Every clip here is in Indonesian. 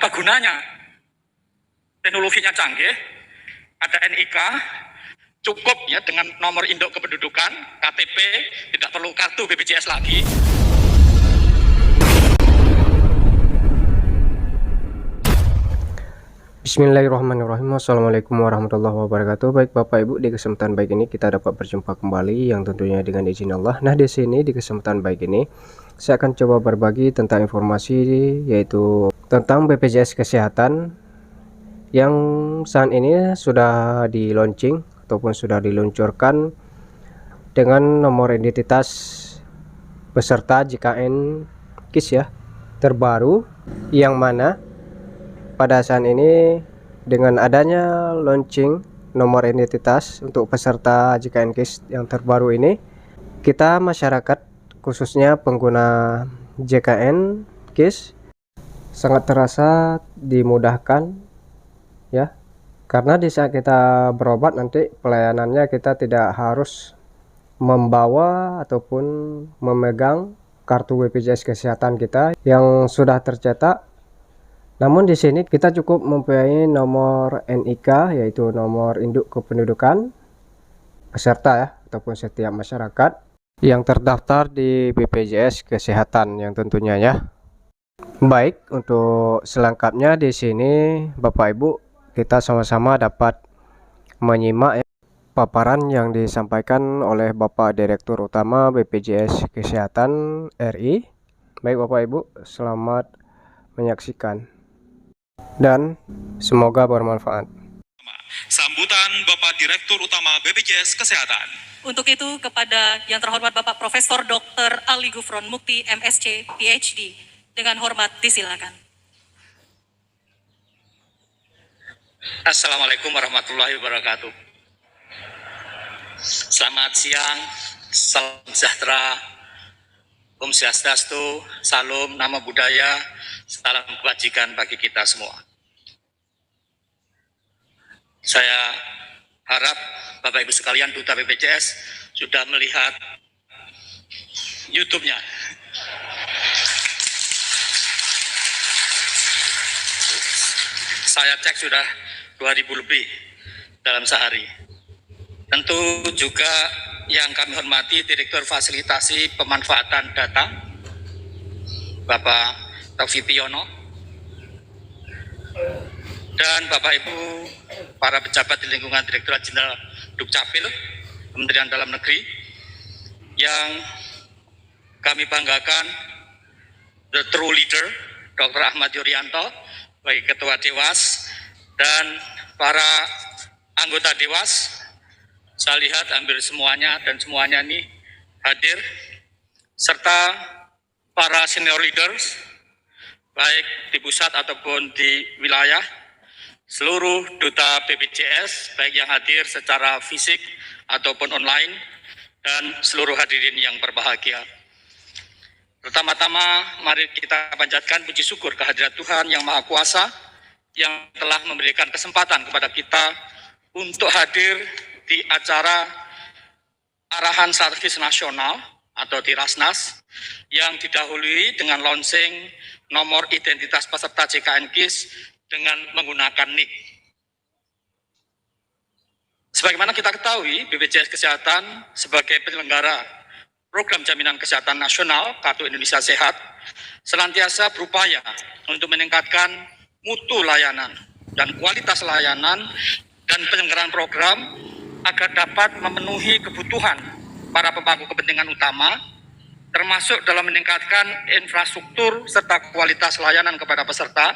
Apa gunanya? Teknologinya canggih, ada NIK, cukup ya dengan nomor induk kependudukan, KTP, tidak perlu kartu BPJS lagi. Bismillahirrahmanirrahim. Assalamualaikum warahmatullahi wabarakatuh. Baik Bapak Ibu, di kesempatan baik ini kita dapat berjumpa kembali yang tentunya dengan izin Allah. Nah, di sini di kesempatan baik ini saya akan coba berbagi tentang informasi yaitu tentang BPJS Kesehatan yang saat ini sudah di launching ataupun sudah diluncurkan dengan nomor identitas peserta JKN KIS ya terbaru, yang mana pada saat ini dengan adanya launching nomor identitas untuk peserta JKN KIS yang terbaru ini, kita masyarakat khususnya pengguna JKN KIS sangat terasa dimudahkan ya, karena di saat kita berobat nanti pelayanannya kita tidak harus membawa ataupun memegang kartu BPJS Kesehatan kita yang sudah tercetak. Namun di sini kita cukup mempunyai nomor NIK, yaitu nomor induk kependudukan peserta ya, ataupun setiap masyarakat yang terdaftar di BPJS Kesehatan yang tentunya ya. Baik, untuk selengkapnya di sini Bapak Ibu kita sama-sama dapat menyimak ya, paparan yang disampaikan oleh Bapak Direktur Utama BPJS Kesehatan RI. Baik Bapak Ibu, selamat menyaksikan dan semoga bermanfaat. Sambutan Bapak Direktur Utama BPJS Kesehatan. Untuk itu, kepada yang terhormat Bapak Profesor Dr. Ali Gufron Mukti, MSc, PhD, dengan hormat disilakan. Assalamualaikum warahmatullahi wabarakatuh. Selamat siang, salam sejahtera, Om Swastiastu, salam nama budaya, salam kebajikan bagi kita semua. Saya harap Bapak Ibu sekalian Duta BPJS sudah melihat YouTube-nya. Saya cek sudah 2000 lebih dalam sehari. Tentu juga yang kami hormati Direktur Fasilitasi Pemanfaatan Data, Bapak Taufik Piono, dan Bapak Ibu para pejabat di lingkungan Direktorat Jenderal Dukcapil Kementerian Dalam Negeri yang kami banggakan, the true leader Dr. Ahmad Yuryanto bagi Ketua Dewas dan para anggota Dewas. Saya lihat hampir semuanya dan semuanya ini hadir, serta para senior leaders baik di pusat ataupun di wilayah, seluruh duta BPJS baik yang hadir secara fisik ataupun online, dan seluruh hadirin yang berbahagia. Pertama-tama mari kita panjatkan puji syukur kehadirat Tuhan Yang Maha Kuasa yang telah memberikan kesempatan kepada kita untuk hadir di acara Arahan Servis Nasional atau Tirasnas yang didahului dengan launching nomor identitas peserta JKN KIS dengan menggunakan NIK. Sebagaimana kita ketahui, BPJS Kesehatan sebagai penyelenggara Program Jaminan Kesehatan Nasional Kartu Indonesia Sehat senantiasa berupaya untuk meningkatkan mutu layanan dan kualitas layanan dan penyelenggaraan program agar dapat memenuhi kebutuhan para pemangku kepentingan utama, termasuk dalam meningkatkan infrastruktur serta kualitas layanan kepada peserta,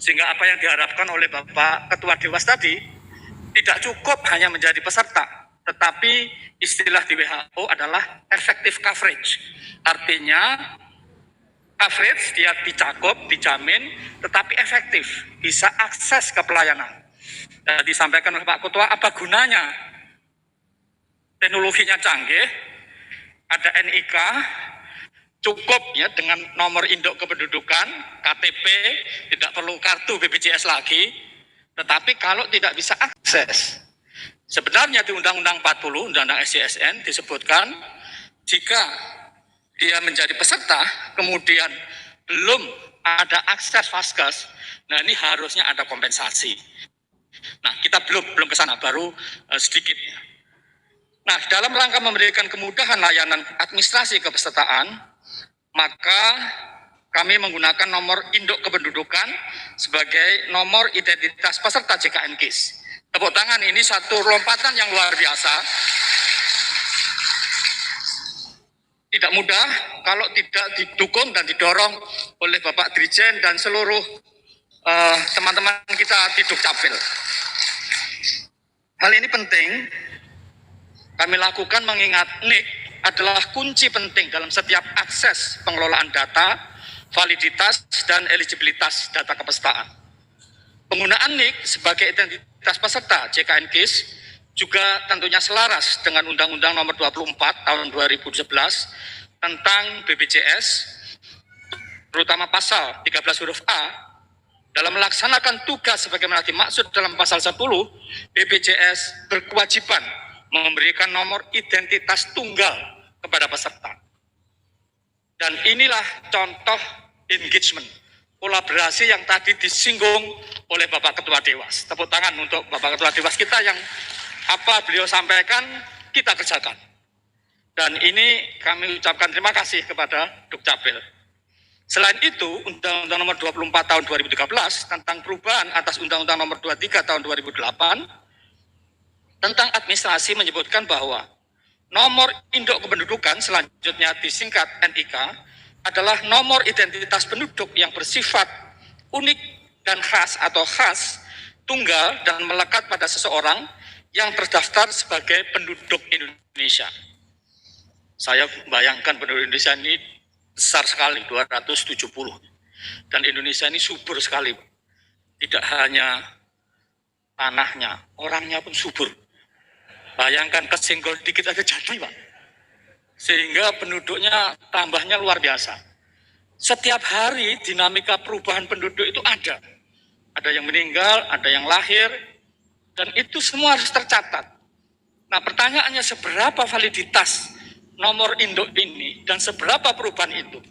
sehingga apa yang diharapkan oleh Bapak Ketua Dewas tadi tidak cukup hanya menjadi peserta, tetapi istilah di WHO adalah effective coverage. Artinya coverage dia dicakup, dijamin, tetapi efektif, bisa akses ke pelayanan. Dan disampaikan oleh Pak Ketua, apa gunanya? Teknologinya canggih, ada NIK, cukup ya dengan nomor induk kependudukan, KTP, tidak perlu kartu BPJS lagi. Tetapi kalau tidak bisa akses, sebenarnya di Undang-Undang 40, Undang-Undang SJSN disebutkan jika dia menjadi peserta kemudian belum ada akses vaskes, nah ini harusnya ada kompensasi. Nah, kita belum ke sana, baru sedikit. Nah, dalam rangka memberikan kemudahan layanan administrasi kepesertaan, maka kami menggunakan nomor induk kependudukan sebagai nomor identitas peserta JKN KIS. Tepuk tangan, ini satu lompatan yang luar biasa. Tidak mudah kalau tidak didukung dan didorong oleh Bapak Dirjen dan seluruh teman-teman kita di Dukcapil. Hal ini penting kami lakukan mengingat NIK adalah kunci penting dalam setiap akses pengelolaan data, validitas, dan eligibilitas data kepesertaan. Penggunaan NIK sebagai identitas peserta JKN KIS juga tentunya selaras dengan Undang-Undang Nomor 24 Tahun 2011 tentang BPJS, terutama pasal 13 huruf A, dalam melaksanakan tugas sebagaimana dimaksud dalam pasal 10, BPJS berkewajiban memberikan nomor identitas tunggal kepada peserta. Dan inilah contoh engagement, kolaborasi yang tadi disinggung oleh Bapak Ketua Dewas. Tepuk tangan untuk Bapak Ketua Dewas kita yang apa beliau sampaikan, kita kerjakan. Dan ini kami ucapkan terima kasih kepada Dukcapil. Selain itu, Undang-Undang Nomor 24 Tahun 2013 tentang perubahan atas Undang-Undang Nomor 23 Tahun 2008 tentang administrasi menyebutkan bahwa nomor induk kependudukan, selanjutnya disingkat NIK, adalah nomor identitas penduduk yang bersifat unik dan khas atau khas, tunggal dan melekat pada seseorang yang terdaftar sebagai penduduk Indonesia. Saya bayangkan penduduk Indonesia ini besar sekali, 270. Dan Indonesia ini subur sekali. Tidak hanya tanahnya, orangnya pun subur. Bayangkan kesenggol dikit aja jadi, Pak. Sehingga penduduknya tambahnya luar biasa. Setiap hari dinamika perubahan penduduk itu ada. Ada yang meninggal, ada yang lahir, dan itu semua harus tercatat. Nah, pertanyaannya seberapa validitas nomor induk ini dan seberapa perubahan itu?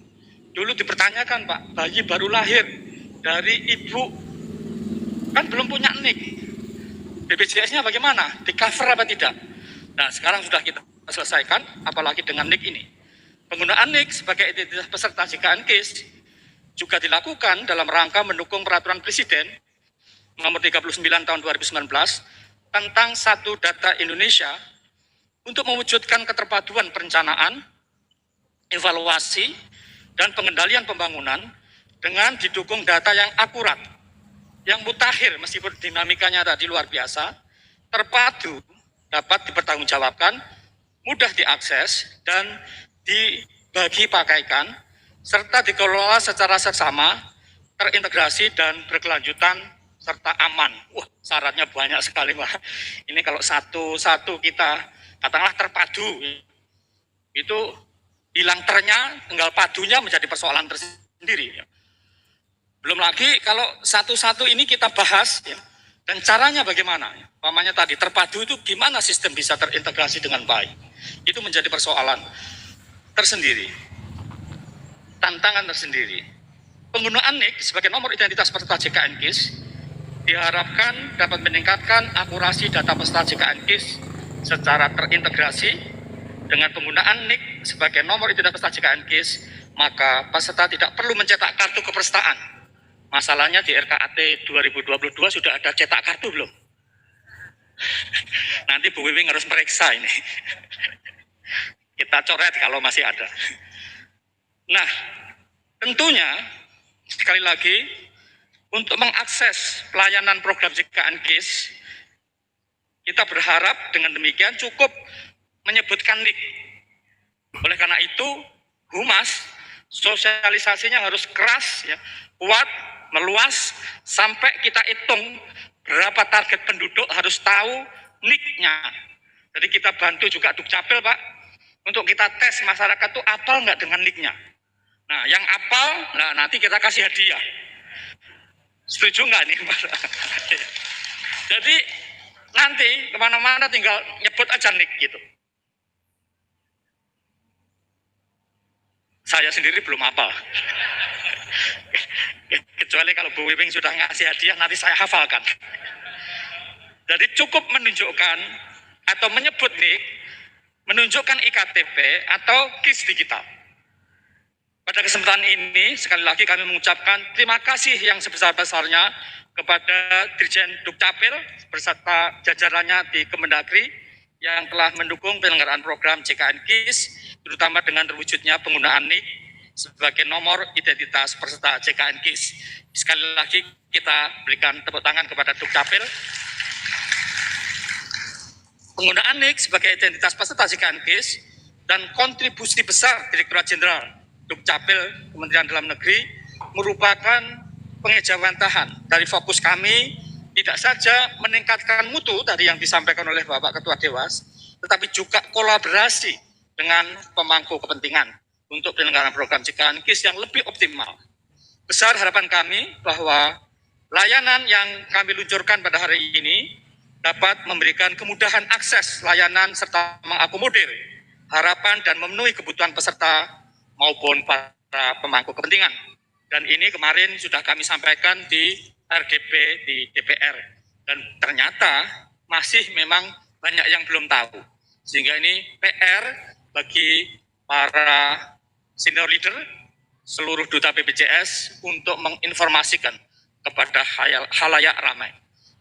Dulu dipertanyakan, Pak, bayi baru lahir dari ibu kan belum punya NIK. BPJS-nya bagaimana? Di cover apa tidak? Nah, sekarang sudah kita selesaikan, apalagi dengan NIK ini. Penggunaan NIK sebagai identitas peserta JKN KIS juga dilakukan dalam rangka mendukung peraturan Presiden Nomor 39 Tahun 2019 tentang Satu Data Indonesia untuk mewujudkan keterpaduan perencanaan, evaluasi, dan pengendalian pembangunan dengan didukung data yang akurat, yang mutakhir meskipun dinamikanya tadi luar biasa, terpadu, dapat dipertanggungjawabkan, mudah diakses, dan dibagi pakaikan, serta dikelola secara seksama, terintegrasi, dan berkelanjutan, serta aman. Wah, syaratnya banyak sekali, Pak. Ini kalau satu-satu kita, katakanlah terpadu, itu hilang ternya, tinggal padunya menjadi persoalan tersendiri. Belum lagi kalau satu-satu ini kita bahas, ya, dan caranya bagaimana? Umpamanya tadi terpadu itu gimana sistem bisa terintegrasi dengan baik? Itu menjadi persoalan tersendiri, tantangan tersendiri. Penggunaan NIK sebagai nomor identitas peserta JKN KIS diharapkan dapat meningkatkan akurasi data peserta JKN KIS secara terintegrasi. Dengan penggunaan NIK sebagai nomor identitas peserta JKN KIS, maka peserta tidak perlu mencetak kartu kepesertaan. Masalahnya di RKAT 2022 sudah ada cetak kartu belum? Nanti Bu Wiwing harus periksa ini. Kita coret kalau masih ada. Nah, tentunya sekali lagi untuk mengakses pelayanan program JKN KIS, kita berharap dengan demikian cukup menyebutkan NIK. Oleh karena itu, Humas sosialisasinya harus keras, ya, kuat, meluas, sampai kita hitung berapa target penduduk harus tahu NIK-nya. Jadi kita bantu juga Dukcapil, Pak, untuk kita tes masyarakat itu apal nggak dengan NIK-nya. Nah, yang apal, nah nanti kita kasih hadiah. Setuju nggak nih, Pak? Jadi nanti kemana-mana tinggal nyebut aja NIK gitu. Saya sendiri belum hafal. Kecuali kalau Bu Wiwing sudah ngasih hadiah, nanti saya hafalkan. Jadi cukup menunjukkan atau menyebut NIK, menunjukkan IKTP atau KIS digital. Pada kesempatan ini, sekali lagi kami mengucapkan terima kasih yang sebesar-besarnya kepada Dirjen Dukcapil beserta jajarannya di Kemendagri yang telah mendukung penyelenggaraan program JKN KIS, terutama dengan terwujudnya penggunaan NIK sebagai nomor identitas peserta JKN KIS. Sekali lagi kita berikan tepuk tangan kepada Dukcapil. Penggunaan NIK sebagai identitas peserta JKN KIS dan kontribusi besar Direktorat Jenderal Dukcapil Kementerian Dalam Negeri merupakan pengejawantahan dari fokus kami tidak saja meningkatkan mutu tadi yang disampaikan oleh Bapak Ketua Dewas, tetapi juga kolaborasi dengan pemangku kepentingan untuk penyelenggaraan program JKN KIS yang lebih optimal. Besar harapan kami bahwa layanan yang kami luncurkan pada hari ini dapat memberikan kemudahan akses layanan serta mengakomodir harapan dan memenuhi kebutuhan peserta maupun para pemangku kepentingan. Dan ini kemarin sudah kami sampaikan di RGP di DPR. Dan ternyata masih memang banyak yang belum tahu. Sehingga ini PR bagi para senior leader, seluruh duta BPJS untuk menginformasikan kepada khalayak ramai.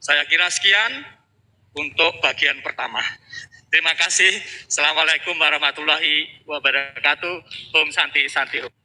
Saya kira sekian untuk bagian pertama. Terima kasih. Assalamualaikum warahmatullahi wabarakatuh. Om Santi Santi Om.